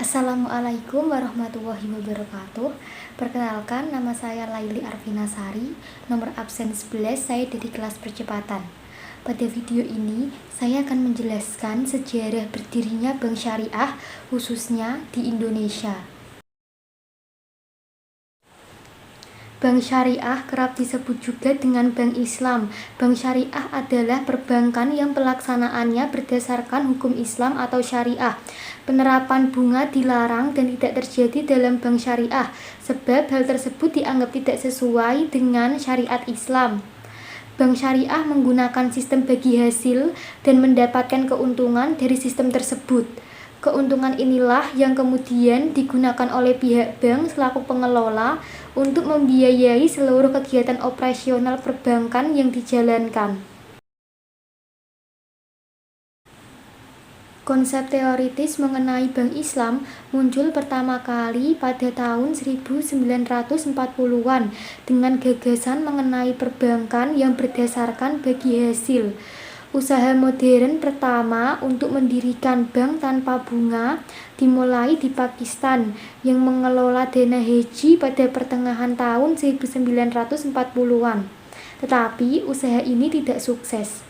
Assalamualaikum warahmatullahi wabarakatuh. Perkenalkan, nama saya Laili Arvinasari. Nomor absen 11, saya dari kelas percepatan. Pada video ini, saya akan menjelaskan sejarah berdirinya bank syariah, khususnya di Indonesia. Bank syariah kerap disebut juga dengan bank Islam. Bank syariah adalah perbankan yang pelaksanaannya berdasarkan hukum Islam atau syariah. Penerapan bunga dilarang dan tidak terjadi dalam bank syariah, sebab hal tersebut dianggap tidak sesuai dengan syariat Islam. Bank syariah menggunakan sistem bagi hasil dan mendapatkan keuntungan dari sistem tersebut. Keuntungan inilah yang kemudian digunakan oleh pihak bank selaku pengelola untuk membiayai seluruh kegiatan operasional perbankan yang dijalankan. Konsep teoritis mengenai bank Islam muncul pertama kali pada tahun 1940-an dengan gagasan mengenai perbankan yang berdasarkan bagi hasil. Usaha modern pertama untuk mendirikan bank tanpa bunga dimulai di Pakistan yang mengelola dana haji pada pertengahan tahun 1940-an. Tetapi usaha ini tidak sukses.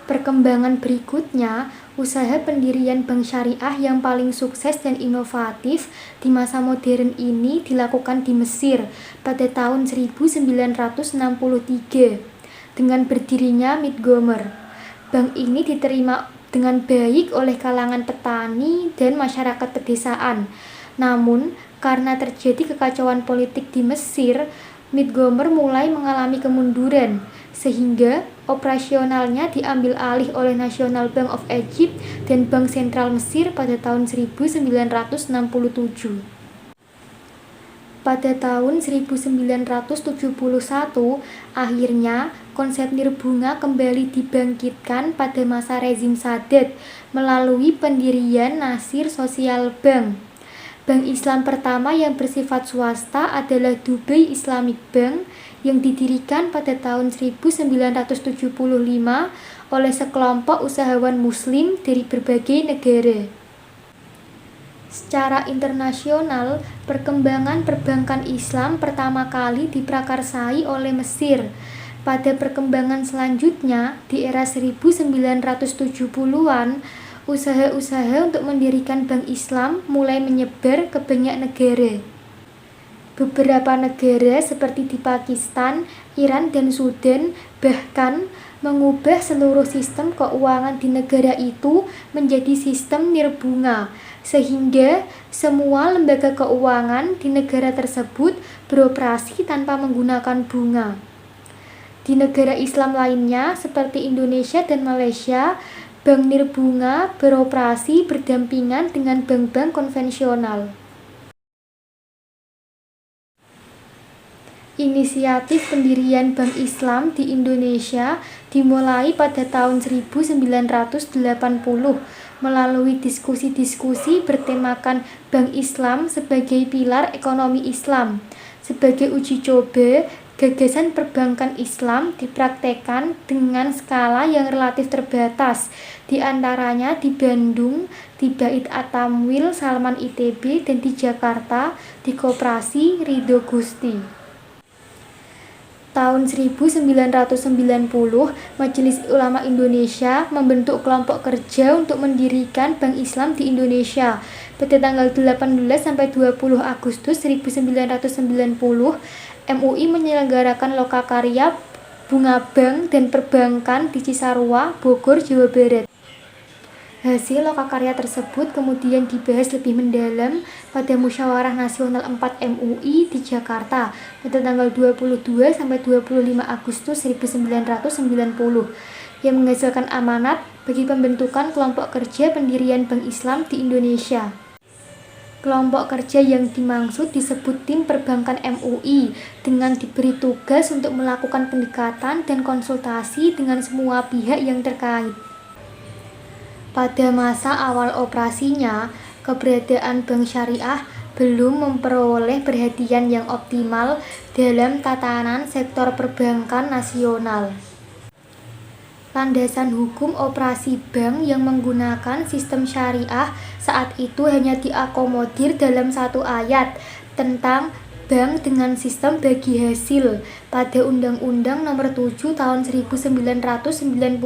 Perkembangan berikutnya, usaha pendirian bank syariah yang paling sukses dan inovatif di masa modern ini dilakukan di Mesir pada tahun 1963 dengan berdirinya Mint Gomer. Bank ini diterima dengan baik oleh kalangan petani dan masyarakat pedesaan. Namun, karena terjadi kekacauan politik di Mesir, Mint Gomer mulai mengalami kemunduran, sehingga operasionalnya diambil alih oleh National Bank of Egypt dan Bank Sentral Mesir pada tahun 1967. Pada tahun 1971, akhirnya konsep nirbunga kembali dibangkitkan pada masa rezim Sadat melalui pendirian Nasir Social Bank. Bank Islam pertama yang bersifat swasta adalah Dubai Islamic Bank yang didirikan pada tahun 1975 oleh sekelompok usahawan muslim dari berbagai negara. Secara internasional, perkembangan perbankan Islam pertama kali diprakarsai oleh Mesir. Pada perkembangan selanjutnya, di era 1970-an, usaha-usaha untuk mendirikan bank Islam mulai menyebar ke banyak negara. Beberapa negara seperti di Pakistan, Iran, dan Sudan bahkan mengubah seluruh sistem keuangan di negara itu menjadi sistem nirbunga, sehingga semua lembaga keuangan di negara tersebut beroperasi tanpa menggunakan bunga. Di negara Islam lainnya seperti Indonesia dan Malaysia, bank nirbunga beroperasi berdampingan dengan bank-bank konvensional. Inisiatif pendirian Bank Islam di Indonesia dimulai pada tahun 1980 melalui diskusi-diskusi bertemakan Bank Islam sebagai pilar ekonomi Islam. Sebagai uji coba, gagasan perbankan Islam dipraktekkan dengan skala yang relatif terbatas, di antaranya di Bandung, di Bait At-Tamwil Salman ITB, dan di Jakarta di Koperasi Ridho Gusti. Tahun 1990, Majelis Ulama Indonesia membentuk kelompok kerja untuk mendirikan Bank Islam di Indonesia. Pada tanggal 18 sampai 20 Agustus 1990, MUI menyelenggarakan lokakarya Bunga Bank dan Perbankan di Cisarua, Bogor, Jawa Barat. Hasil lokakarya tersebut kemudian dibahas lebih mendalam pada Musyawarah Nasional 4 MUI di Jakarta pada tanggal 22 sampai 25 Agustus 1990 yang menghasilkan amanat bagi pembentukan kelompok kerja pendirian Bank Islam di Indonesia. Kelompok kerja yang dimaksud disebut Tim Perbankan MUI dengan diberi tugas untuk melakukan pendekatan dan konsultasi dengan semua pihak yang terkait. Pada masa awal operasinya, keberadaan bank syariah belum memperoleh perhatian yang optimal dalam tatanan sektor perbankan nasional. Landasan hukum operasi bank yang menggunakan sistem syariah saat itu hanya diakomodir dalam satu ayat tentang bank dengan sistem bagi hasil pada Undang-Undang Nomor 7 Tahun 1992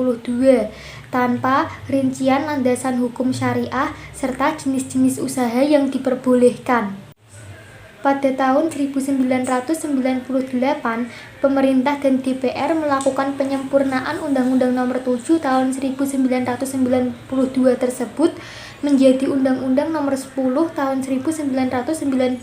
tanpa rincian landasan hukum syariah serta jenis-jenis usaha yang diperbolehkan. Pada tahun 1998, pemerintah dan DPR melakukan penyempurnaan Undang-Undang Nomor 7 Tahun 1992 tersebut menjadi Undang-Undang Nomor 10 Tahun 1998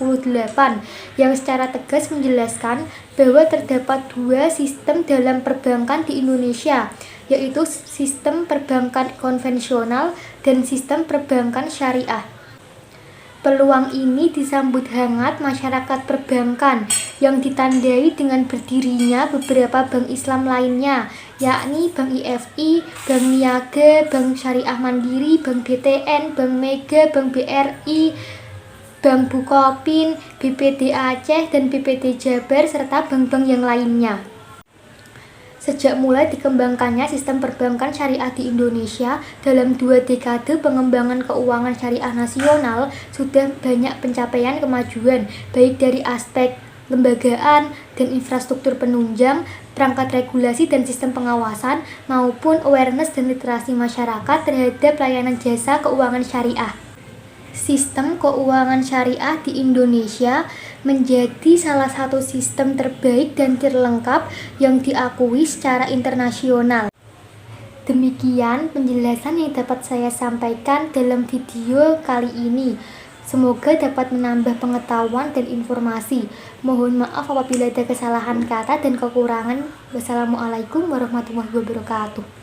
yang secara tegas menjelaskan bahwa terdapat dua sistem dalam perbankan di Indonesia, yaitu sistem perbankan konvensional dan sistem perbankan syariah. Peluang ini disambut hangat masyarakat perbankan yang ditandai dengan berdirinya beberapa bank Islam lainnya, yakni Bank IFI, Bank Niaga, Bank Syariah Mandiri, Bank BTN, Bank Mega, Bank BRI, Bank Bukopin, BPD Aceh, dan BPD Jabar, serta bank-bank yang lainnya. Sejak mulai dikembangkannya sistem perbankan syariah di Indonesia, dalam 2 dekade pengembangan keuangan syariah nasional sudah banyak pencapaian kemajuan, baik dari aspek lembagaan dan infrastruktur penunjang, perangkat regulasi dan sistem pengawasan, maupun awareness dan literasi masyarakat terhadap layanan jasa keuangan syariah. Sistem keuangan syariah di Indonesia menjadi salah satu sistem terbaik dan terlengkap yang diakui secara internasional. Demikian penjelasan yang dapat saya sampaikan dalam video kali ini. Semoga dapat menambah pengetahuan dan informasi. Mohon maaf apabila ada kesalahan kata dan kekurangan. Wassalamualaikum warahmatullahi wabarakatuh.